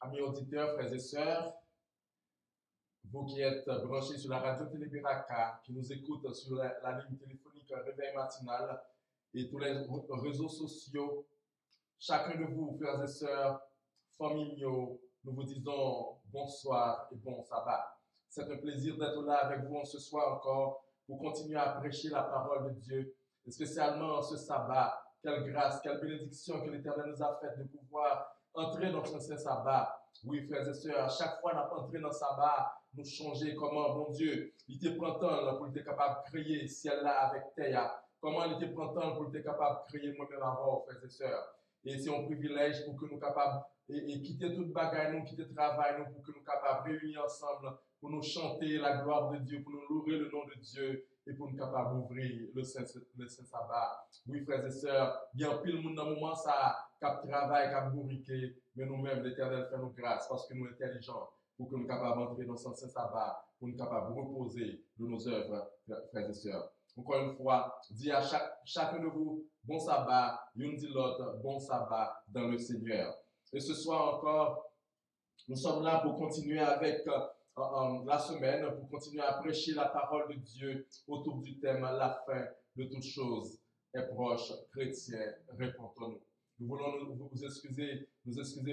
Amis auditeurs, frères et sœurs, vous qui êtes branchés sur la radio Télébéraka, qui nous écoutent sur la ligne téléphonique Réveil Matinal et tous les réseaux sociaux, chacun de vous, frères et sœurs, familiaux, nous vous disons bonsoir et bon sabbat. C'est un plaisir d'être là avec vous ce soir encore pour continuer à prêcher la parole de Dieu, et spécialement ce sabbat. Quelle grâce, quelle bénédiction que l'Éternel nous a faite de pouvoir entrer dans son saint sabbat. Oui, frères et sœurs, à chaque fois qu'on entre dans le sabbat, nous changer comment, bon Dieu, il te prend temps pour être capable de créer ciel là avec terre. Comment il te prend temps pour être capable de créer moi-même avant, frères et sœurs. Et c'est un privilège pour que nous capables et quitter toute bagaille, nous quitter le travail, nous, pour que nous capables de réunir ensemble, pour nous chanter la gloire de Dieu, pour nous louer le nom de Dieu et pour nous capables d'ouvrir le saint sabbat. Oui, frères et sœurs, bien pile monde dans le moment ça, cap travail, cap bourriqué, mais nous-mêmes, l'Éternel fait nous grâce parce que nous sommes intelligents pour que nous capables d'entrer dans son saint sabbat, pour nous capables de reposer de nos œuvres, frères et sœurs. Encore une fois, dis à chacun de vous, bon sabbat, l'une dit l'autre, bon sabbat dans le Seigneur. Et ce soir encore, nous sommes là pour continuer avec la semaine, pour continuer à prêcher la parole de Dieu autour du thème la fin de toutes choses est proche, chrétien, répondons-nous. Nous voulons vous excuser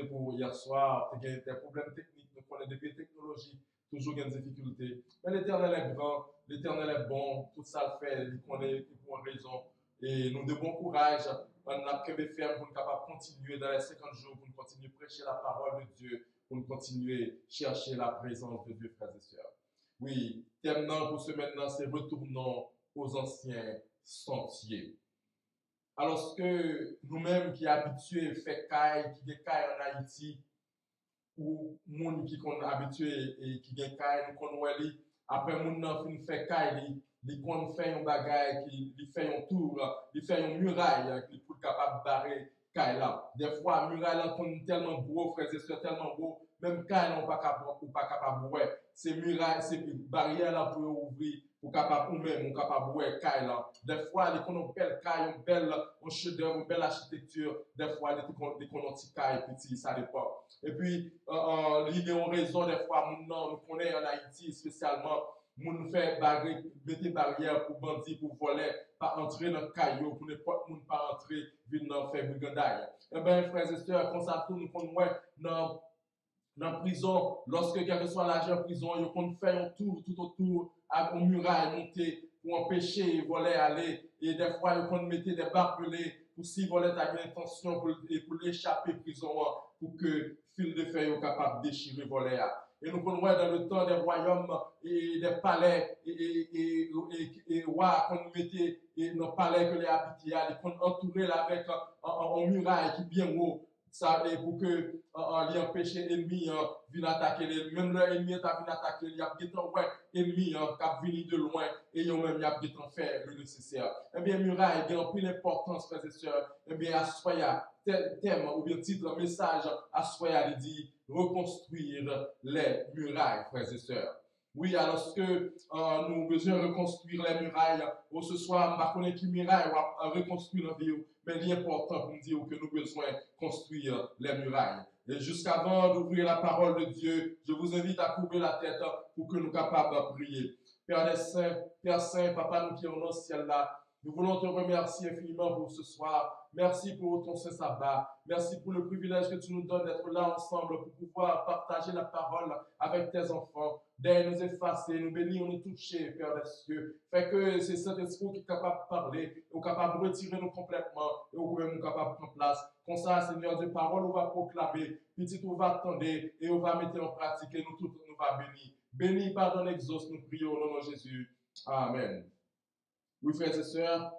pour hier soir, il y a des problèmes techniques, nous prenons des technologies, toujours des difficultés. Mais l'Éternel est grand, l'Éternel est bon, tout ça le fait, il connaît pour une raison. Et nous de bon courage, on a prévu ferme pour nous capables de continuer dans les 50 jours, pour nous continuer à prêcher la parole de Dieu, pour nous continuer à chercher la présence de Dieu, frères et sœurs. Oui, thème pour ce maintenant, c'est retournons aux anciens sentiers. Alors que nous-mêmes qui habitués fait caille, qui des caille en Haïti, ou moun qui sont habitués et qui gen caille, nous connaissons après moun nan fin fait caille, li kon fait un bagage qui li fait un tour, li fait une muraille qui pour capable barrer caille là. Des fois muraille là kon tellement gros, frères et sœurs, tellement gros, même caille là on pas capable ouais. C'est muraille, c'est barrière là pour ouvrir ou capable ou même on capable ouais caille là. Des fois les kon belle caille, une belle un chef-d'œuvre, une belle architecture, des fois les kon petit caille petit, ça dépend. Et puis, il y a une raison, des fois, nous connaissons en Haïti, spécialement, nous fait mettre barrière pour bandits, pour voler, pas entrer dans le caillou, pour n'importe qui pas entrer, venir faire brigandaille. Eh bien, frères et sœurs, comme ça, nous connaissons dans la prison, lorsque quel que soit l'agent de prison, ils ont fait un tour tout autour, à une muraille montée, pour empêcher voler aller, et des fois, ils ont mis des barbelés, pour si voler ta intention, pour l'échapper prison, pour que fil de fer soit capable de déchirer voler. Et nous connaissons dans le temps des royaumes et des palais et rois qu'on mettait dans le palais que les habitaient, ils qu'on entourait avec un muraille qui est bien haut, ça pour que les empêcher l'ennemi viennent attaquer. Même l'ennemi est venu attaquer, il y a des temps ennemi qui venu de loin et ils ont même des temps faire le nécessaire. Eh bien, muraille, il y a plus d'importance, frères et sœurs. Eh bien, à soya, thème ou bien titre, message, à soya, il dit reconstruire les murailles, frères et sœurs. Oui, alors que nous avons besoin de reconstruire les murailles, ce soir, je ne sais pas qui muraille ou reconstruire la vie, mais l'important pour me dire que nous avons besoin de construire les murailles. Et jusqu'avant d'ouvrir la parole de Dieu, je vous invite à courber la tête pour que nous soyons capables de prier. Père des saints, Père Saint, Papa, nous qui sommes dans le ciel là, nous voulons te remercier infiniment pour ce soir. Merci pour ton saint sabbat. Merci pour le privilège que tu nous donnes d'être là ensemble pour pouvoir partager la parole avec tes enfants, d'aide nous effacer, nous bénir, nous toucher, Père des cieux. Fait que c'est cet esprit qui est capable de parler, ou capable de retirer nous complètement, et ou même nous capable de prendre place. Comme ça, Seigneur Dieu, parole, on va proclamer, petit, on va attendre, et on va mettre en pratique, et nous tous, nous va bénir. Béni, pardonne, exauce, nous prions au nom de Jésus. Amen. Oui, frères et sœurs,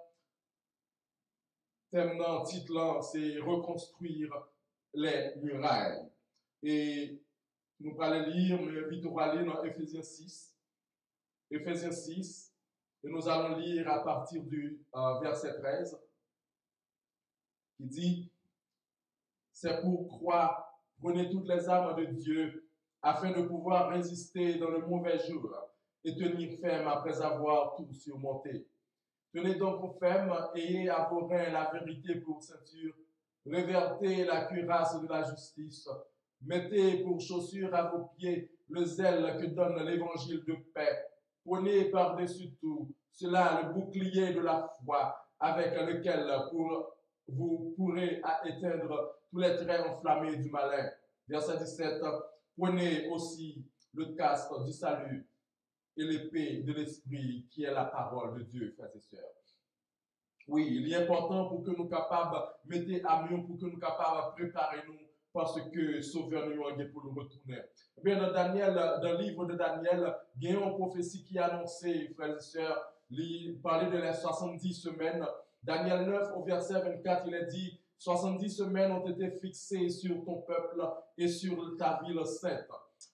thème dans le titre, c'est reconstruire les murailles. Et nous allons lire, mais vite on va lire dans Éphésiens 6. Éphésiens 6, et nous allons lire à partir du verset 13, qui dit, c'est pourquoi prenez toutes les armes de Dieu afin de pouvoir résister dans le mauvais jour et tenir ferme après avoir tout surmonté. Tenez donc ferme, ayez à vos reins la vérité pour ceinture, révertez la cuirasse de la justice, Mettez pour chaussure à vos pieds le zèle que donne l'évangile de paix. Prenez par-dessus tout cela le bouclier de la foi avec lequel vous pourrez éteindre tous les traits enflammés du malin. Verset 17. Prenez aussi le casque du salut et l'épée de l'esprit qui est la parole de Dieu, frères et sœurs. Oui, il est important pour que nous capables mettre à mieux, pour que nous capables préparer nous parce que Sauveur nous a pour nous retourner. Eh bien, dans le livre de Daniel, il y a une prophétie qui a annoncé, frères et sœurs, il parlait de les 70 semaines. Daniel 9, au verset 24, il a dit 70 semaines ont été fixées sur ton peuple et sur ta ville sainte.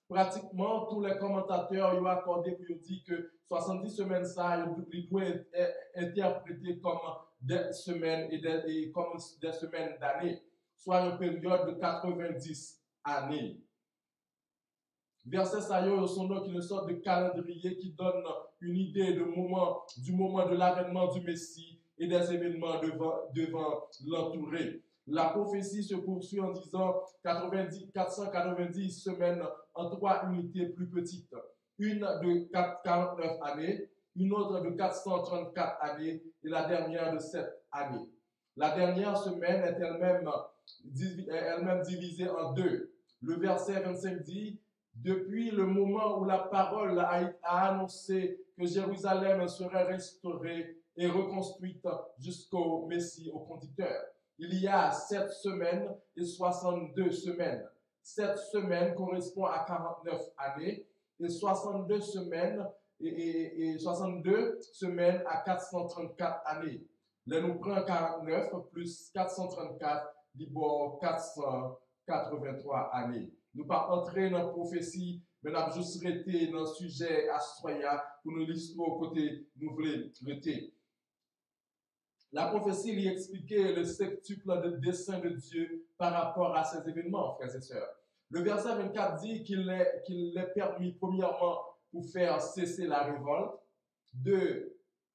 Pratiquement tous les commentateurs ont accordé pour dire que 70 semaines, ça, il doit être interprété comme des semaines et comme des semaines d'années, soit une période de 90 années. Verset Sayo sont donc une sorte de calendrier qui donne une idée du moment de l'avènement du Messie et des événements devant l'entourer. La prophétie se poursuit en disant 490 semaines en 3 unités plus petites. Une de 49 années, une autre de 434 années et la dernière de 7 années. La dernière semaine est elle-même divisée en deux. Le verset 25 dit « Depuis le moment où la parole a annoncé que Jérusalem serait restaurée et reconstruite jusqu'au Messie, au conducteur. Il y a 7 semaines et 62 semaines. 7 semaines correspond à 49 années et 62 semaines à 434 années. Là, nous prenons 49 plus 434, libère 483 années. Nous ne pas entrer dans la prophétie, mais nous avons juste arrêté dans le sujet à Soya pour nous l'histoire au côté nous voulons traiter. La prophétie lui expliquait le septuple de dessein de Dieu par rapport à ces événements, frères et sœurs. Le verset 24 dit qu'il est permis, premièrement, pour faire cesser la révolte,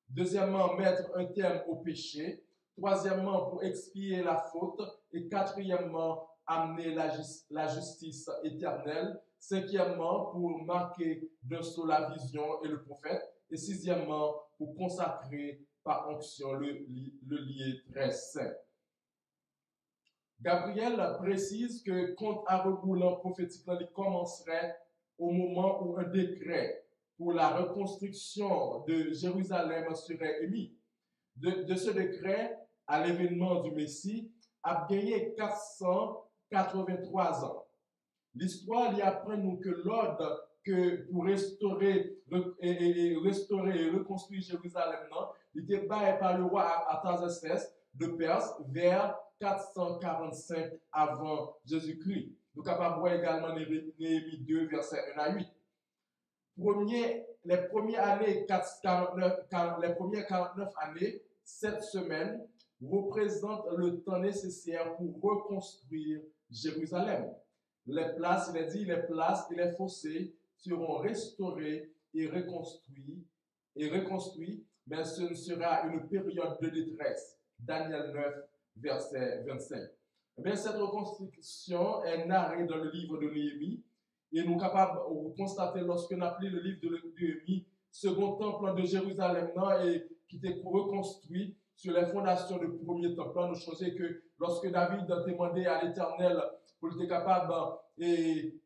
deuxièmement, mettre un terme au péché, troisièmement, pour expier la faute, et quatrièmement, amener la justice éternelle, cinquièmement, pour marquer d'un saut la vision et le prophète, et sixièmement, pour consacrer par onction le lieu très saint. Gabriel précise que compte à rebours prophétique commencerait au moment où un décret pour la reconstruction de Jérusalem serait émis. De ce décret à l'événement du Messie a gagné 483 ans. L'histoire y apprend nous que l'ordre que pour restaurer et reconstruire Jérusalem, il était baillé par le roi Artaxerxès de Perse vers 445 avant Jésus-Christ. Nous sommes capables de voir également Néhémie 2, verset 1 à 8. Les premières 49 années, 7 semaines, représentent le temps nécessaire pour reconstruire Jérusalem. Les places et les fossés seront restaurés et reconstruits, mais ce ne sera une période de détresse. Daniel 9, verset 25. Eh bien, cette reconstruction est narrée dans le livre de Néhémie et nous sommes capables de constater lorsque nous appelons le livre de Néhémie, second temple de Jérusalem et qui était reconstruit sur les fondations du premier temple. Nous choisissons que lorsque David a demandé à l'Éternel pour être capable et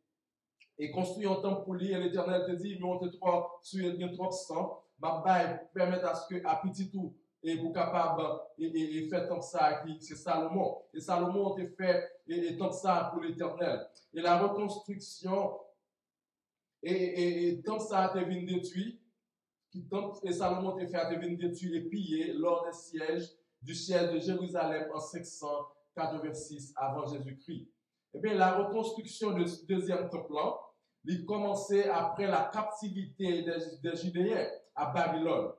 construire un temple pour lui, et l'Éternel te dit, nous on te trois sur une 300, ma baille permet à ce que à petit tout et vous capable et faire tant ça c'est Salomon. Et Salomon a fait et tant ça pour l'Éternel. Et la reconstruction et tant ça a été détruit, et Salomon a fait a été détruit et pillé lors des sièges du siège de Jérusalem en 586 avant Jésus-Christ. Eh bien, la reconstruction du deuxième temple, il commençait après la captivité des Judéens à Babylone,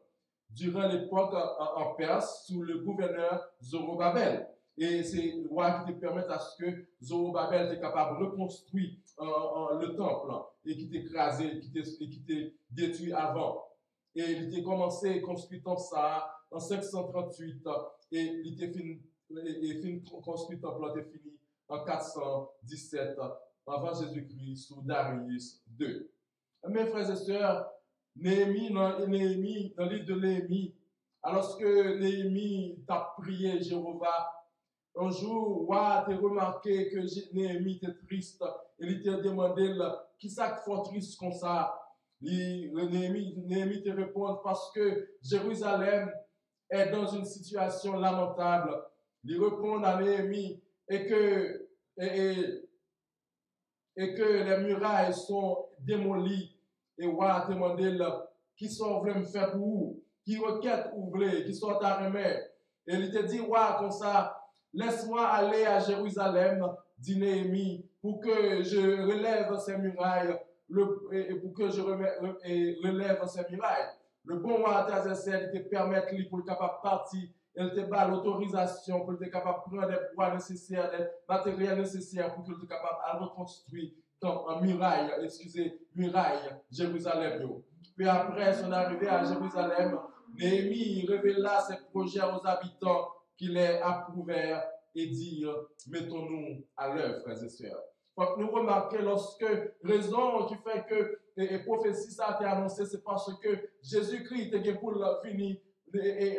durant l'époque en Perse, sous le gouverneur Zorobabel. Et c'est le roi qui te permet à ce que Zorobabel était capable de reconstruire le temple et qui t'est écrasé, qui t'est détruit avant. Et il était commencé à construire ça en 538 et il était fini construit temple était fini en 417 avant Jésus-Christ, sous Darius II. Mes frères et sœurs, Néhémie, dans le livre de Néhémie, alors que Néhémie t'a prié Jéhovah, un jour, roi, tu as remarqué que Néhémie était triste. Il t'a demandé qui ça qui fait triste comme ça. Néhémie te répond parce que Jérusalem est dans une situation lamentable. Il répond à Néhémie et que, et que les murailles sont démolies. Et roi te demandé qui sont voulu me faire pour vous, qui requête ou voulez, qui sont à remettre. Et il te dit, roi, comme ça, laisse-moi aller à Jérusalem, dit Néhémie, pour que je relève ces murailles, et pour que je relève ces murailles. Le bon roi Artaxerxès te permettre pour le capable de partir, il te bat l'autorisation pour être capable de prendre les bois nécessaires, les matériels nécessaires pour qu'il soit capable de reconstruire en muraille, Jérusalem. Puis après son arrivée à Jérusalem, Néhémie révéla ses projets aux habitants qu'il est approuvé et dire mettons-nous à l'œuvre, frères et sœurs. Faut que nous remarquons lorsque raison qui fait que et prophétie ça a été annoncé, c'est parce que Jésus-Christ était pour venir et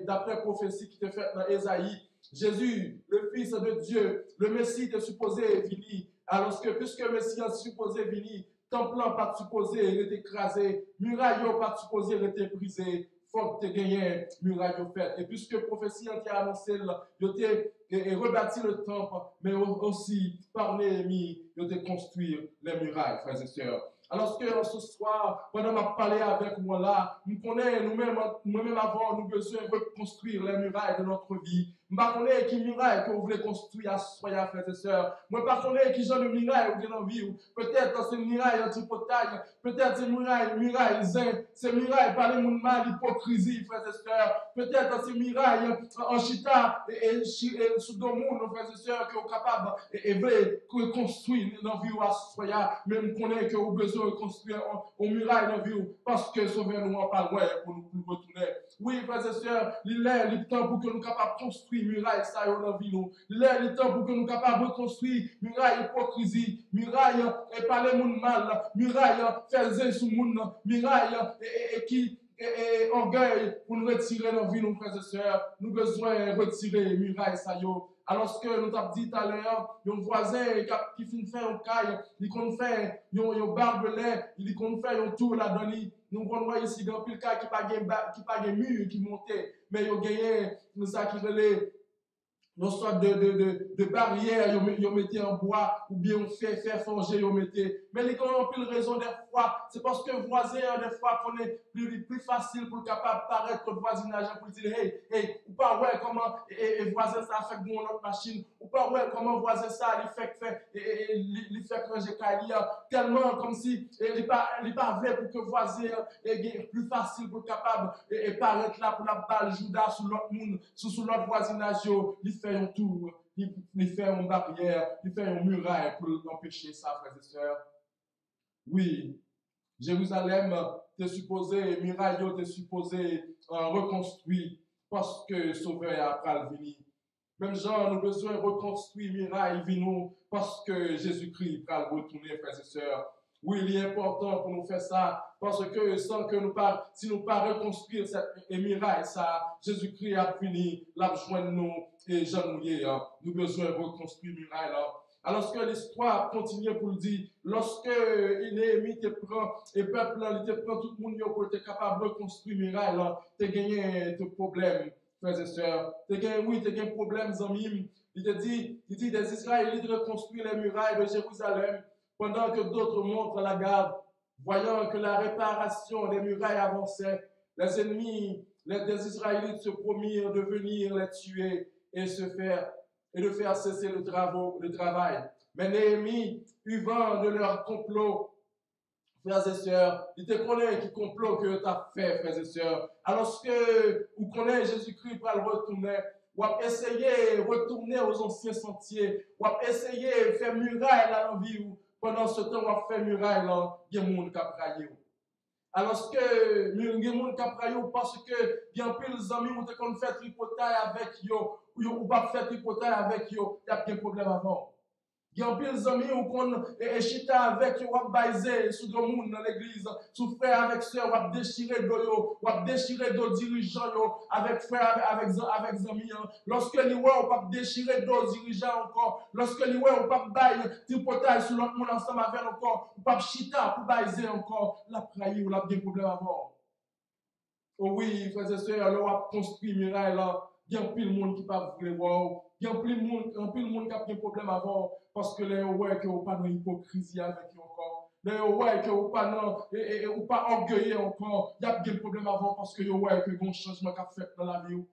d'après prophétie qui était faite dans Ésaïe, Jésus, le Fils de Dieu, le Messie était supposé venir. Alors que puisque le Messie est supposé venir, temple pas supposé être écrasé, muraille pas supposé être brisé, faut que tu gagné muraille fait. Et puisque prophétie a été annoncée, il a rebâti le temple, mais aussi par Néhémie, il a construit les murailles, frères et sœurs. Alors que ce soir, pendant que je parlé avec moi là, nous connaissons nous-mêmes avant, nous besoin de reconstruire les murailles de notre vie. Je ne sais pas qui muraille que vous voulez construire à ce soir, frères et sœurs. Je ne sais pas qui genre de muraille vous avez dans la vie. Peut-être c'est une muraille anti-potaille, peut-être c'est une muraille zin, c'est une muraille par les gens mal, hypocrisie, frères et sœurs. Peut-être c'est une muraille en chita et sous le monde, frères et sœurs, qui sont capables de construire dans la vie à ce soir. Même qu'on est que vous avez besoin de construire une muraille dans la vie parce que sauvez-nous en pas loin pour nous retourner. Oui, frères et sœurs, il est le temps pour que nous soyons capables de construire muraille ça dans la vie. Il est le temps pour que nous soyons capables de construire muraille hypocrisie, muraille et parler monde mal, muraille faire zin sous monde, muraille qui orgueil pour nous retirer dans la vie, nos frères et sœurs. Nous avons besoin de retirer muraille ça yo. Alors que nous t'avons dit tout à l'heure, un voisin qui finit faire un caille, il compte faire un barbelin, il compte faire un tour là-dedans. Nous voyons ici dans le cas qui pas de mur qui montait, mais il y a gagné ça qui relève non soit de barrières, ils mettaient en bois, ou bien on fait forger, ils mettaient. Mais les gens ont plus de raison des fois, c'est parce que le voisin, des fois, qu'on est plus facile pour le capable de paraître le voisinage, pour dire, hey, ou pas, ouais, comment, et voisin ça fait que notre machine, ou pas, ouais, comment voisin ça, il fait ranger Kalia, tellement comme si, il pas vrai pour que voisin est plus facile pour le capable, et paraître là pour la balle, Judas, sur l'autre monde, sur l'autre voisinage, il fait un tour, il fait une barrière, il fait une muraille pour empêcher ça, frères et sœurs. Oui, Jérusalem t'es supposé, muraille t'es supposé reconstruire parce que Sauveur après le venir. Même gens, nous besoin de reconstruire muraille vino parce que Jésus-Christ va retourner, frères et sœurs. Oui, il est important pour nous faire ça, parce que sans que si nous pas reconstruire cette muraille, ça, Jésus-Christ a fini, l'a joindre nous et genouiller. Nous besoin de reconstruire muraille là. Alors que l'histoire continue pour le dire, lorsque Néhémie te prend, et le peuple, il te prend tout le monde pour être capable de reconstruire muraille là, tu as gagné tes problèmes, frères et sœurs. Tu as gagné problème, amis. Il dit des Israélites de reconstruire les murailles de Jérusalem, pendant que d'autres montrent la garde, voyant que la réparation des murailles avançait, les ennemis des Israélites se promirent de venir les tuer et de faire cesser le travail. Mais Néhémie eut vent de leur complot, frères et sœurs. Il te connaît qui complot que tu as fait, frères et sœurs. Alors que vous connaissez Jésus-Christ pour le retourner, ou à essayer de retourner aux anciens sentiers, ou à essayer de faire muraille dans la vie. Pendant ce temps, on va faire muraille là, il y a des gens qui ont praillé. Alors que il y a des gens qui ont praillé parce que il y a plus les amis qui ont fait tripotaille avec eux, ou pas fait tripotaille avec eux, il y a des problèmes avant. Il y a un pile d'amis ou qu'on et chita avec yo, ou baiser sous le monde dans l'église, sous frère avec sœur, ou déchirer do yo, ou déchirer do dirigeants yo, avec frère, avec amis. Lorsque li ouais, ou pas déchirer do dirigeants encore, lorsque li ouais, ou pas bailler, tripotage sur l'autre monde ensemble avec encore, ou pas chita pour baiser encore, la praille ou la bien problème avant. Oh oui, frères et sœurs, là, on a construit muraille là. Il y a pile de monde qui pas voulu voir. Il y a pile de monde qui a des problèmes avant parce que les ouais que vous pas dans hypocrisie avec eux encore. Les ouais que vous pas non ou pas orgueilleux encore. Il y a des problèmes avant parce que ouais que un changement qu'a fait dans la vie.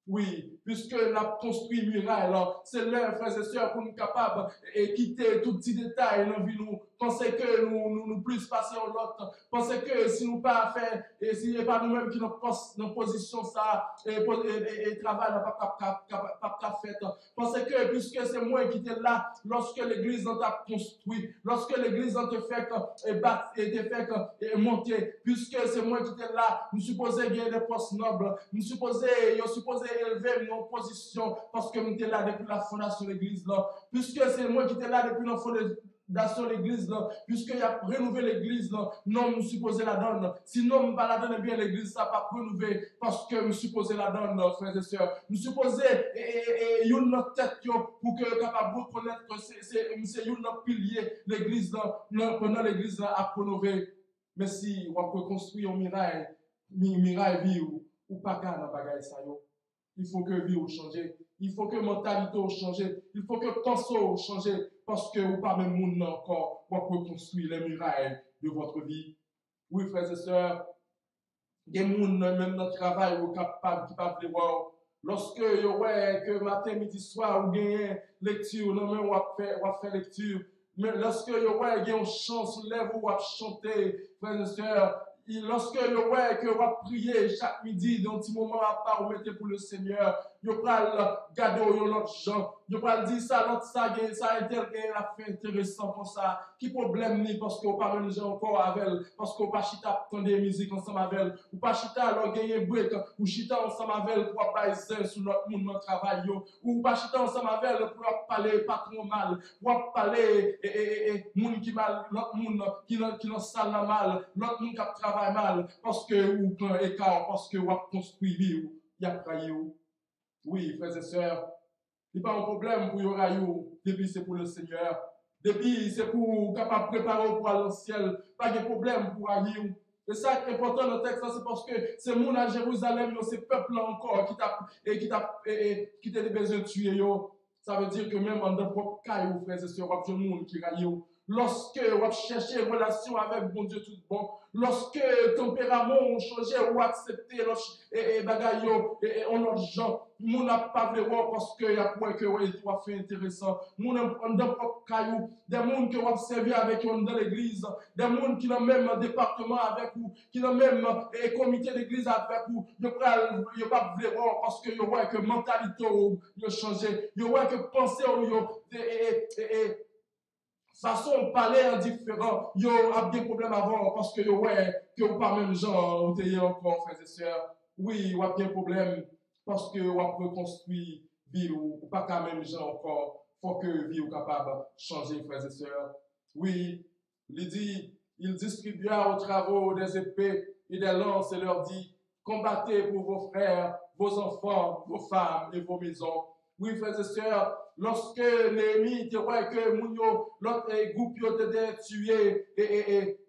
Oui, puisque la construit muraille, c'est l'heure, frères et sœurs, pour nous capables de quitter tout petit détail dans la vie. Nous penser que nous plus passer en l'autre. Penser que si nous pas fait, et si n'est pas nous-mêmes qui nous posons dans position ça, et travail, pas fait. Pensez que puisque c'est moi qui étais là, lorsque l'église t'a construit, lorsque l'église t'a fait et monter, puisque c'est moi qui étais là, nous supposons gagner des postes nobles, nous supposons élever nos positions parce que nous étions là depuis la fondation de l'église là. Puisque c'est moi qui étais là depuis la fondation de l'église là, puisqu'il a renouvelé l'église là, non, nous supposons la donne. Sinon, nous pas la donne bien l'église, ça pas renouvelé parce que nous supposons la donne, frères et sœurs. Nous supposons une notre tête pour que capable de reconnaître que c'est notre pilier l'église là, pendant l'église là à renouveler. Mais si on peut construire un miraille vie ou pas qu'à dans bagaille ça yo. Il faut que vie change. Il faut que mentalité change. Il faut que pensée change parce que vous pas même monde encore pour construire les murailles de votre vie. Oui, frères et sœurs, il y a des gens même dans le travail qui ne peuvent pas voir. Lorsque ouais que matin, midi, soir, ou gagne lecture, non même on fait lecture. Mais lorsque ouais il y a une chance, lève ou chanter, frères et sœurs, lorsque ouais que va prier chaque midi dans un petit moment à part ou mettez pour le Seigneur, vous pral garder l'autre gens, vous pral dire ça l'autre ça a fait intéressant pour ça. Qui problème ni parce que vous pas même gens encore avec parce que vous pas chita entendre musique ensemble avec ou pas chita alors gagner break ou chita ensemble avec pour baiser sur l'autre monde dans travail ou pas chita ensemble avec pour parler pas trop mal, pour parler monde qui mal l'autre monde qui dans salle mal, l'autre monde qui travaille mal parce que ou prend écart parce que vous construit vie il y a prayer. Oui, frères et sœurs, il n'y a pas un problème pour y depuis c'est pour le Seigneur. Depuis c'est pour capable préparer pour aller au ciel. Pas de problème pour aller. Et ça qui est important dans le texte, c'est parce que c'est monde à Jérusalem, c'est peuple là encore qui t'a besoin de tuer. Ça veut dire que même en notre propre cas, frères et sœurs, il y a des gens qui raillent. Lorsque vous cherchez une relation avec bon Dieu tout bon, lorsque tempérament ont changé ou accepté et bagaille et on a gens, mon n'a pas voulu voir parce que y a point que ouais toi fait intéressant. Mon dans propre caillou, des gens qui ont servi avec eux dans l'église, des gens qui ont même département avec vous, qui ont même comité d'église avec vous, ils pas voulu voir parce que yo ouais que mentalité yo changé, yo ouais que pensée yo façon de parler en différent, yo a des problèmes avant parce que yo ouais que vous pas même gens au télé encore frères et sœurs. Oui, vous a des problèmes parce que vous avez reconstruit vie ou pas quand même gens encore. Faut que vie ou capable de changer frères et sœurs. Oui, il distribua aux travaux des épées et des lances et leur dit combattez pour vos frères, vos enfants, vos femmes et vos maisons. Oui, frères et sœurs, lorsque Néhémie était ouais que l'autre groupe était tué et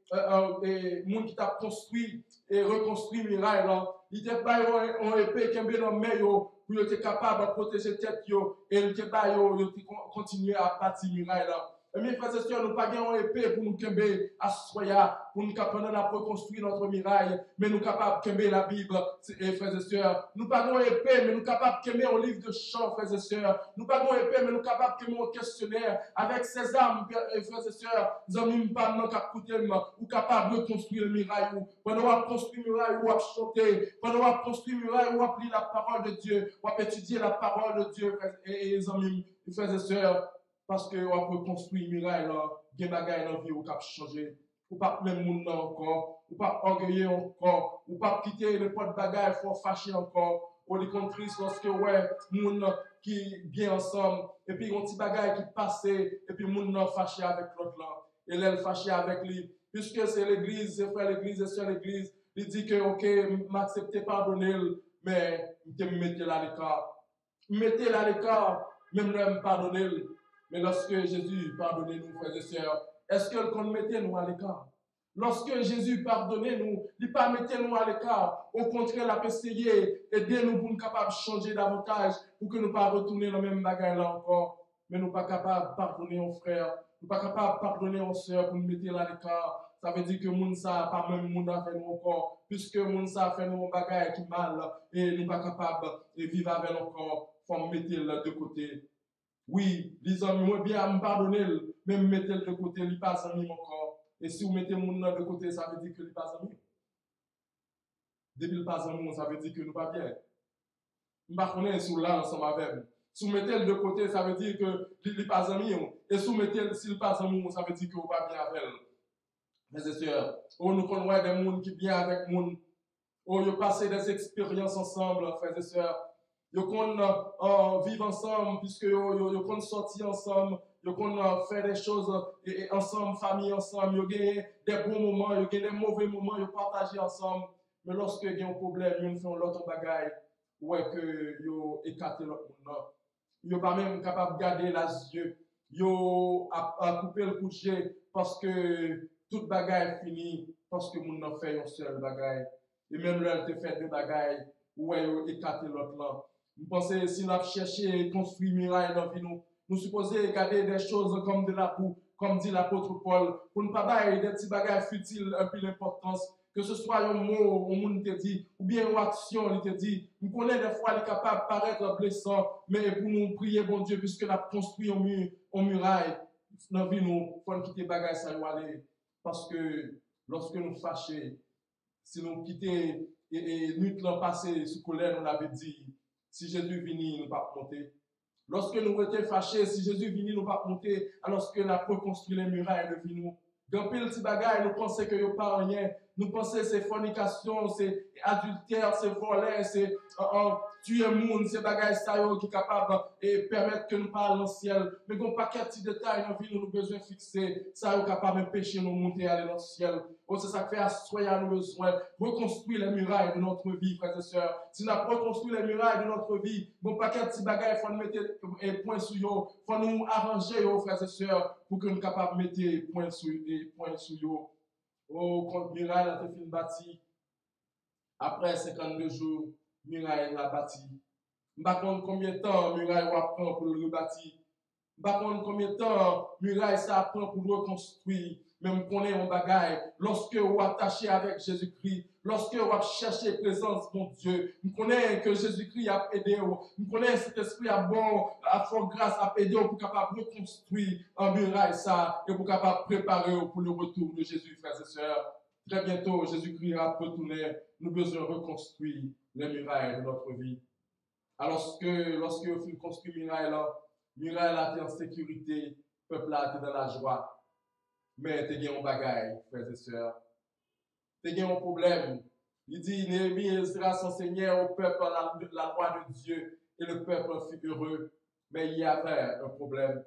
moun qui t'a construit et reconstruit muraille là, il était pas un épée qui est dans main pour être capable de protéger tête et il était pas continuer à bâtir muraille là. Mes frères et sœurs, nous pas une épée pour nous kembe à soya, pour nous capables de reconstruire notre muraille, mais nous capables de kembe la Bible, frères et sœurs. Nous pas une épée, mais nous capables de kembe un livre de chant, frères et sœurs. Nous pas une épée, mais nous capables de kembe un questionnaire. Avec ces armes, frères et sœurs, nous n'avons pas de capoter, ou capables de reconstruire le muraille. Pendant qu'on construit le muraille, ou à chanter. Pendant qu'on construit le muraille, ou à lire la parole de Dieu, ou à étudier la parole de Dieu, frères et sœurs. Parce que on peut construire muraille là, des bagages dans la vie ou cap changer. Ou pas même monde encore, ou pas orgueilleux encore, ou pas quitter le pot de bagages faut fâcher encore. ou les comptes tristes lorsque, ouais, moun qui bien ensemble, et puis, un petit bagage qui passe, et puis, moun fâché avec l'autre là, et l'elle fâché avec lui. Puisque c'est l'église, c'est frère l'église et sœur l'église, il dit que, ok, m'accepter pardonner, mais, je me mettez là à l'écart. Mettez là à l'écart, même ne pardonner. Mais lorsque Jésus pardonnait nous, frères et sœurs, est-ce que qu'on mettait nous à l'écart? Lorsque Jésus pardonnait nous, il ne pas mettait nous à l'écart. Au contraire, il a essayé, aider nous pour nous capables de changer davantage, pour que nous ne pas retourner dans le même bagage là encore. Mais nous ne pas capables de pardonner aux frères, nous ne pas capables de pardonner aux sœurs pour nous mettre là à l'écart. Ça veut dire que moun ça pas même moun a fait nous encore, puisque moun ça fait nous un bagage qui mal et nous pas capables de vivre avec encore, faut mettre de côté. Oui, les hommes, moi bien me pardonner, mais me mettre de côté, il pas ami encore. Et si vous mettez moun de côté, ça veut dire que il pas ami. Depuis le pas ami, ça veut dire que nous pas bien. Nous pas connaître sous là ensemble avec. Si vous mettez de côté, ça veut dire que il pas ami. Et si vous mettez s'il pas ami, ça veut dire que vous pas bien avec. Mes sœurs, nous connaissons des gens qui bien avec nous. Ils passé des expériences ensemble, frères et sœurs. Ils vivent ensemble, puisque ils sortir ensemble, ils faire des choses ensemble, famille ensemble. Ils ont des bons moments, ils ont des mauvais moments, ils partagent ensemble. Mais lorsque il y a un problème, ils font l'autre bagaille, ouais, que ils écartent l'autre monde. Ils ne sont pas même capables de garder les yeux. Ils ont coupé le coucher parce que toute bagaille est finie, parce que moun n'a fait un seul bagaille. Et même là, elle te fait deux bagailles, ouais, ils écartent l'autre là. Vous pensez, si nous avons cherché construire muraille dans la vie, nous supposons garder des choses comme de la boue, comme dit l'apôtre Paul, pour ne pas bailler des petits bagages futiles, un peu l'importance, que ce soit un mot, un monde te dit, ou bien une action, il te dit. Nous connaissons des fois, il est capable de paraître blessant, mais pour nous prier, bon Dieu, puisque nous avons construit un muraille, dans la vie, nous faut quitter les bagages, ça doit aller. Parce que lorsque nous fâchons, si nous quittons et nuit l'an passé, sous colère, nous l'avons dit, si Jésus vient, nous ne pas monter. Lorsque nous étions fâchés, si Jésus vient, nous ne pas monter, alors que nous avons construit les murailles de vie. Dans pile petit bagaille, nous pensons que nous pas rien. Nous pensons que c'est fornication, c'est adultère, c'est voler, c'est tuer le monde, c'est bagaille qui est capable de permettre que nous parlions dans le ciel. Mais il y a un paquet de détails dans la vie, nous avons besoin de fixer. Ça est capable de pécher nous monter aller dans le ciel. C'est ça que fait assoyer nos besoins, reconstruire les murailles de notre vie, frères et sœurs. Si nous avons reconstruit les murailles de notre vie, bon paquet de petits bagages, il faut nous mettre point sur eux, il faut nous arranger, frères et sœurs, pour que nous soyons capables de mettre point sur eux. Oh, quand muraille a été bâti, après 52 jours, muraille a bâti. Je ne sais pas combien de temps muraille va prendre pour le rebâtir. Je ne sais pas combien de temps muraille ça prend pour le reconstruire. Même qu'on est en bagaille, lorsque vous attaché avec Jésus-Christ, lorsque vous cherchez la présence de mon Dieu, nous connaissons que Jésus-Christ a aidé vous, nous connaissons cet esprit à bon, à fort grâce à aider vous pour capable reconstruire un muraille ça, et pour capable préparer pour le retour de Jésus, frères et sœurs. Très bientôt, Jésus-Christ va retourner, nous devons reconstruire les murailles de notre vie. Alors lorsque vous construisez muraille là, est en sécurité, le peuple là, est dans la joie. Mais tu as un bagaille, frères et sœurs. Tu as un problème. Il dit, Néhémie sera s'enseigner au peuple la loi de Dieu, et le peuple fut heureux. Mais il y avait un problème.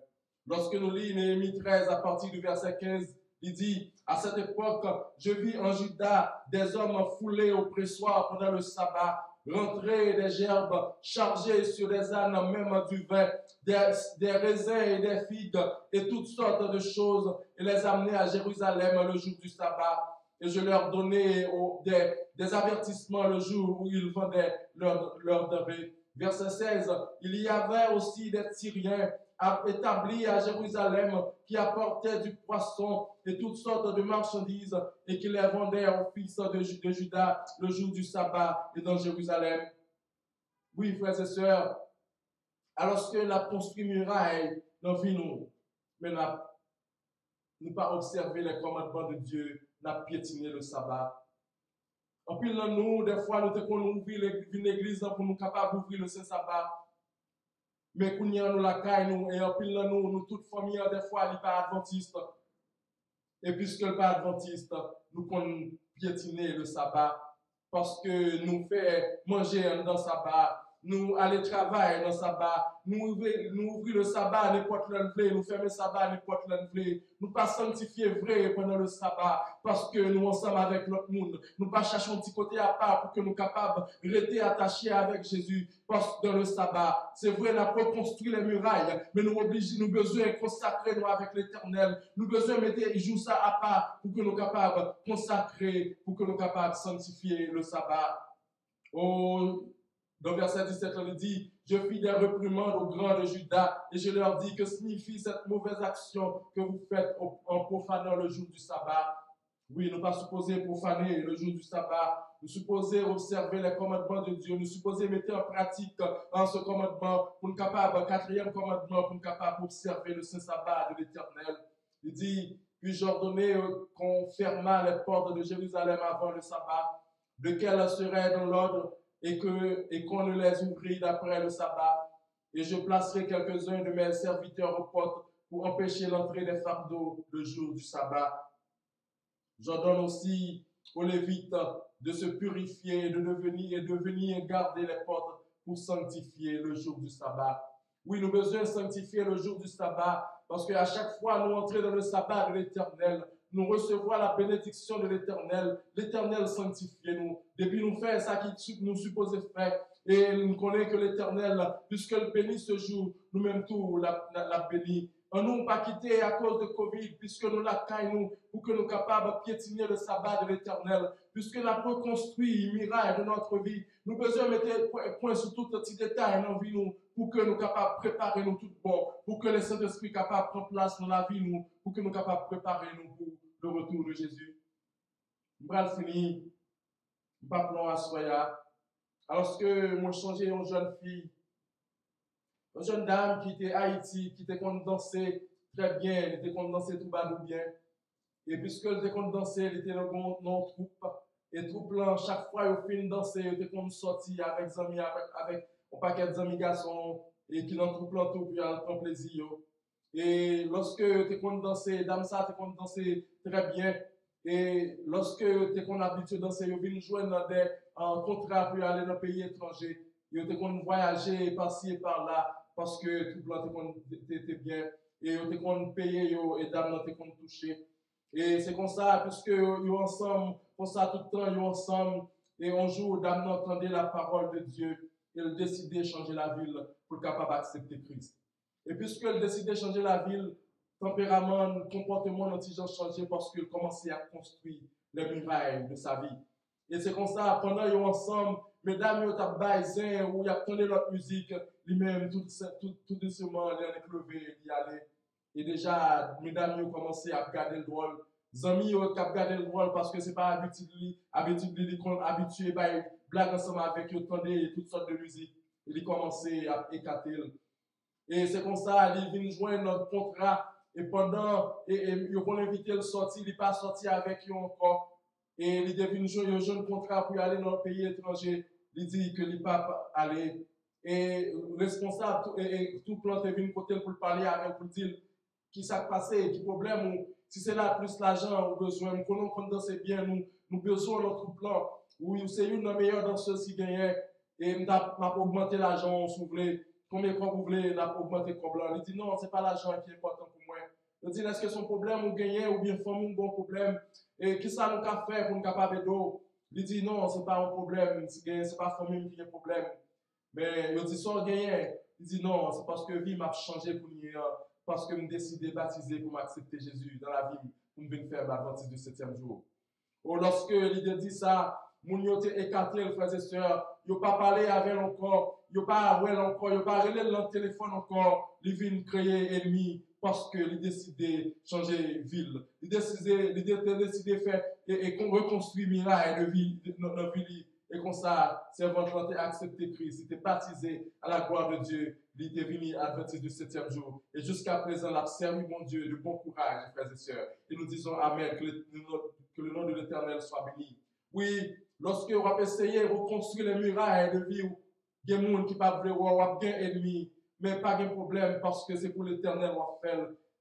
Lorsque nous lisons Néhémie 13 à partir du verset 15, il dit, à cette époque, je vis en Juda des hommes foulés au pressoir pendant le sabbat, rentrer des gerbes chargées sur des ânes, même du vin, des raisins et des figues, et toutes sortes de choses, et les amener à Jérusalem le jour du sabbat. Et je leur donnais des avertissements le jour où ils vendaient leurs denrées. Verset 16, il y avait aussi des Tyriens établis à Jérusalem qui apportaient du poisson et toutes sortes de marchandises et qui les vendaient aux fils de Juda le jour du sabbat et dans Jérusalem. Oui, frères et sœurs, alors que la construit muraille dans la vie nous, mais nous pas observé les commandements de Dieu, nous piétiné le sabbat. En plus, nous, des fois, nous devons ouvrir l'église pour nous capables d'ouvrir le Saint-Sabbat. Mais quand nous avons la caille, et en plus, nous, toute famille, des fois, n'est pas adventiste. Et puisque le pas adventiste, nous pouvons piétiner le sabbat. parce que nous fait manger dans le sabbat, nous aller travailler dans le sabbat, nous ouvrir le sabbat à n'importe l'enlevé, nous fermer le sabbat à n'importe l'enlevé, nous pas sanctifier vrai pendant le sabbat, parce que nous ensemble avec l'autre monde, nous pas chercher un petit côté à part pour que nous capables de rester attachés avec Jésus, parce que dans le sabbat, c'est vrai, nous avons construit les murailles, mais nous obligés, nous besoin de consacrer nous avec l'Éternel, nous besoin de mettre jour ça à part pour que nous capables de consacrer, pour que nous capables de sanctifier le sabbat. Oh, dans verset 17, on dit, je fis des réprimandes aux grands de Juda et je leur dis que signifie cette mauvaise action que vous faites en profanant le jour du sabbat. Oui, nous pas supposés profaner le jour du sabbat. Nous supposés observer les commandements de Dieu. Nous supposés mettre en pratique ce commandement pour nous capables, quatrième commandement, pour nous capables d'observer le saint sabbat de l'Éternel. Il dit, puis j'ordonnais qu'on fermât les portes de Jérusalem avant le sabbat, lequel serait dans l'ordre et qu'on ne les ouvrit d'après le sabbat. Et je placerai quelques-uns de mes serviteurs aux portes pour empêcher l'entrée des fardeaux le jour du sabbat. J'ordonne aussi aux Lévites de se purifier de venir garder les portes pour sanctifier le jour du sabbat. Oui, nous devons sanctifier le jour du sabbat parce qu'à chaque fois nous entrons dans le sabbat de l'Éternel, nous recevons la bénédiction de l'Éternel. L'Éternel sanctifie nous. Depuis nous faire ça qui nous supposait faire. Et nous connaissons que l'Éternel, puisqu'il bénit ce jour, nous-mêmes tout la béni. On nous pas quitté à cause de Covid, puisque nous la caillons pour que nous soyons capables de piétiner le sabbat de l'Éternel, puisque nous avons construit une miraille de notre vie. Nous besoin mettre point sur tout petit détail dans la vie nous, pour que nous soyons capables de préparer nous tout bon, pour que le Saint-Esprit soit capable de prendre place dans la vie nous, pour que nous soyons capables de préparer nous pour le retour de Jésus. Je vais finir, je vais pas à soya. Alors que moi changé une jeune fille, une jeune dame qui était à Haïti, qui était qu'on danser très bien, elle était qu'on danser tout bas bien. Et puisqu'elle était qu'on danser, elle était dans une troupe. Et troupe là, chaque fois qu'elle fait une danser, elle était qu'on sortir avec des amis, avec un paquet d'amis garçons, et qui dans troupe là tout, puis elle prend plaisir. Et lorsque tu es qu'on danser, dame ça, tu es qu'on danser très bien. Et lorsque tu es qu'on habitué à danser, vous venez jouer dans des contrats pour aller dans un pays étranger. Vous êtes qu'on voyager par-ci et par-là parce que tout le monde était bien. Et vous êtes qu'on payer et dame t'es qu'on toucher. Et c'est comme ça, puisque vous ensemble, comme ça tout le temps, vous ensemble. Et un jour, dame entendait la parole de Dieu. Et elle décidait de changer la ville pour être capable d'accepter Christ. Et puisqu'elle décidait de changer la ville, tempérament, comportement ont changé parce qu'elle commençait à construire les murailles de sa vie. Et c'est comme ça, pendant qu'ils sont ensemble, mesdames, ils ont baisé ou ils ont leur musique, lui-même, tout doucement, ils ont levé, ils allaient. Et déjà, mesdames, ils ont commencé à regarder le drôle. Les amis, ils ont regardé le drôle parce que ce n'est pas habitué, habitué à blague ensemble avec eux, et toutes sortes de musique. Et ils ont commencé à écarter. Et c'est comme ça, ils viennent joindre notre contrat. Et pendant, ils vont l'inviter à sortir, il n'est pas sorti avec eux encore. Et il devine jouer un jeune contrat pour aller dans le pays étranger. Il dit que il pas aller. Et responsable, et tout plan est venu côté pour parler avec, pour dire qui s'est passé, qui problème, ou si c'est là plus l'argent, ou besoin, nous connaissons qu'on danse bien, nous besoin notre plan. Oui, c'est une des meilleures danseuses qui gagne. Et nous avons augmenté l'argent, si vous voulez. Combien de fois vous voulez augmenter le problème? Il dit non, ce n'est pas l'argent qui est important pour moi. Il dit est-ce que son problème ou gagner ou bien femme un bon problème? Et qui ça nous a fait pour nous capable d'eau? Il dit non, ce n'est pas un problème, ce n'est pas famille qui a un problème. Mais il dit sans gagner. Il dit non, c'est parce que la vie m'a changé pour nous, parce que je décidé de baptiser pour m'accepter Jésus dans la vie, pour me venir faire l'adventiste du 7e jour. Ou lorsque l'idée dit ça, moun yo te écarté, frères et sœurs, yo pas parlé avec elle encore, yo pas ouais encore, yo pas relé le téléphone encore, li vinn créer ennemi parce que li décidé changer ville. Li décidé faire et reconstruire miraille de vie dans ville et comme ça, servant accepté Christ, il était baptisé à la gloire de Dieu, il était venu adventiste du 7e jour et jusqu'à présent, il a servi mon Dieu de bon courage, frères et sœurs. Et nous disons Amen, que le nom de l'Éternel soit béni. Oui, lorsque vous avez essayé de reconstruire les murailles de vie, il y a des gens qui ne peuvent pas voir, il y a des ennemis, mais pas de problème parce que c'est pour l'Éternel qu'on fait.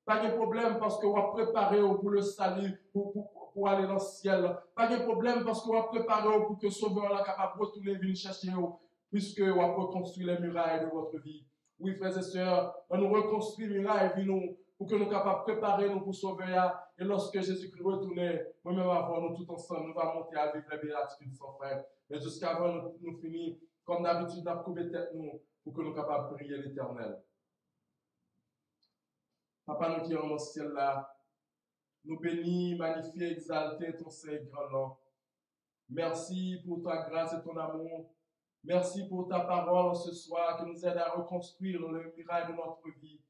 Pas de problème parce que vous avez préparé pour le salut, pour aller dans le ciel. Pas de problème parce que vous avez préparé pour que le Sauveur soit capable de retourner venir chercher vous, puisque vous avez reconstruit les murailles de votre vie. Oui, frères et sœurs, on nous reconstruit les murailles de nous pour que nous soyons capables de préparer nous pour sauver. Et lorsque Jésus-Christ retourne, moi-même avant, nous tous ensemble, nous allons monter à vivre la béatitude sans fin. Mais jusqu'avant nous finir, comme d'habitude, nous avons coupé tête nous pour que nous soyons capables de prier l'Éternel. Papa, nous qui sommes au ciel là, nous bénis, magnifier, exalter ton Saint grand nom. Merci pour ta grâce et ton amour. Merci pour ta parole ce soir qui nous aide à reconstruire le miracle de notre vie.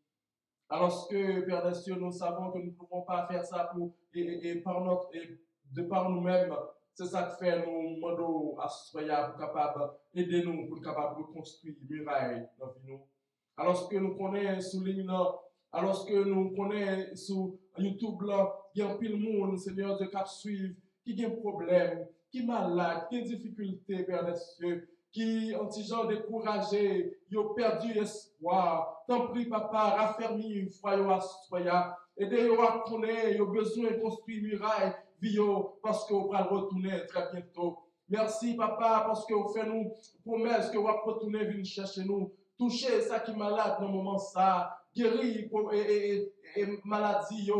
Alors que, Père des cieux, nous savons que nous ne pouvons pas faire ça de par nous-mêmes. C'est ça que fait nous demandons à ce soir pour capable aider nous, pour capable reconstruire le miracle dans nous. Alors que nous connaissons sous ligne là, alors que nous connaissons sur YouTube là, il y a un pile monde, Seigneur, de cap suivre, qui a un problème, qui est malade, qui a des difficultés, Père des cieux, qui ont gens découragés, ils ont perdu espoir. T'en prie, papa, raffermis une foi, soya. Aidez-vous à connaître, ils ont besoin de construire une muraille, parce que vous allez retourner très bientôt. Merci, papa, parce que vous faites nous promesse que vous allez retourner venir chercher nous. Toucher ça qui est malade dans le moment ça. Guérir et maladie,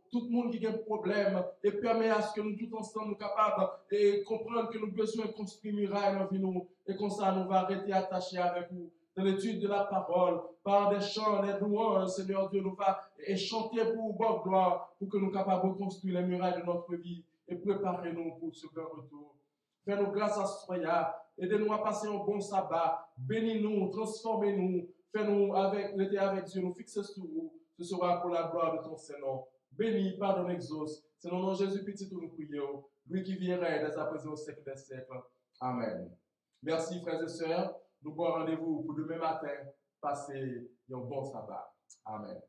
tout le monde qui a un problème, et permet à ce que nous tous ensemble nous capables de comprendre que nous avons besoin de construire une muraille dans nous, et comme ça nous va arrêter attachés avec vous dans l'étude de la parole, par des chants, des louanges, Seigneur Dieu, nous va et chanter pour votre gloire, pour que nous soyons capables de construire les murailles de notre vie et préparer nous pour ce grand retour. Fais-nous grâce à ce soir, aidez-nous à passer un bon sabbat, bénis-nous, transformez-nous, fais-nous avec l'été avec Dieu, nous fixer sur vous, ce sera pour la gloire de ton Saint-Nom. Bénis, pardonne, exauce. C'est dans le nom de Jésus petit que nous prions, lui qui viendrait dès à présent au siècle des siècles. Amen. Merci, frères et sœurs. Nous avons rendez-vous pour demain matin. Passez un bon sabbat. Amen.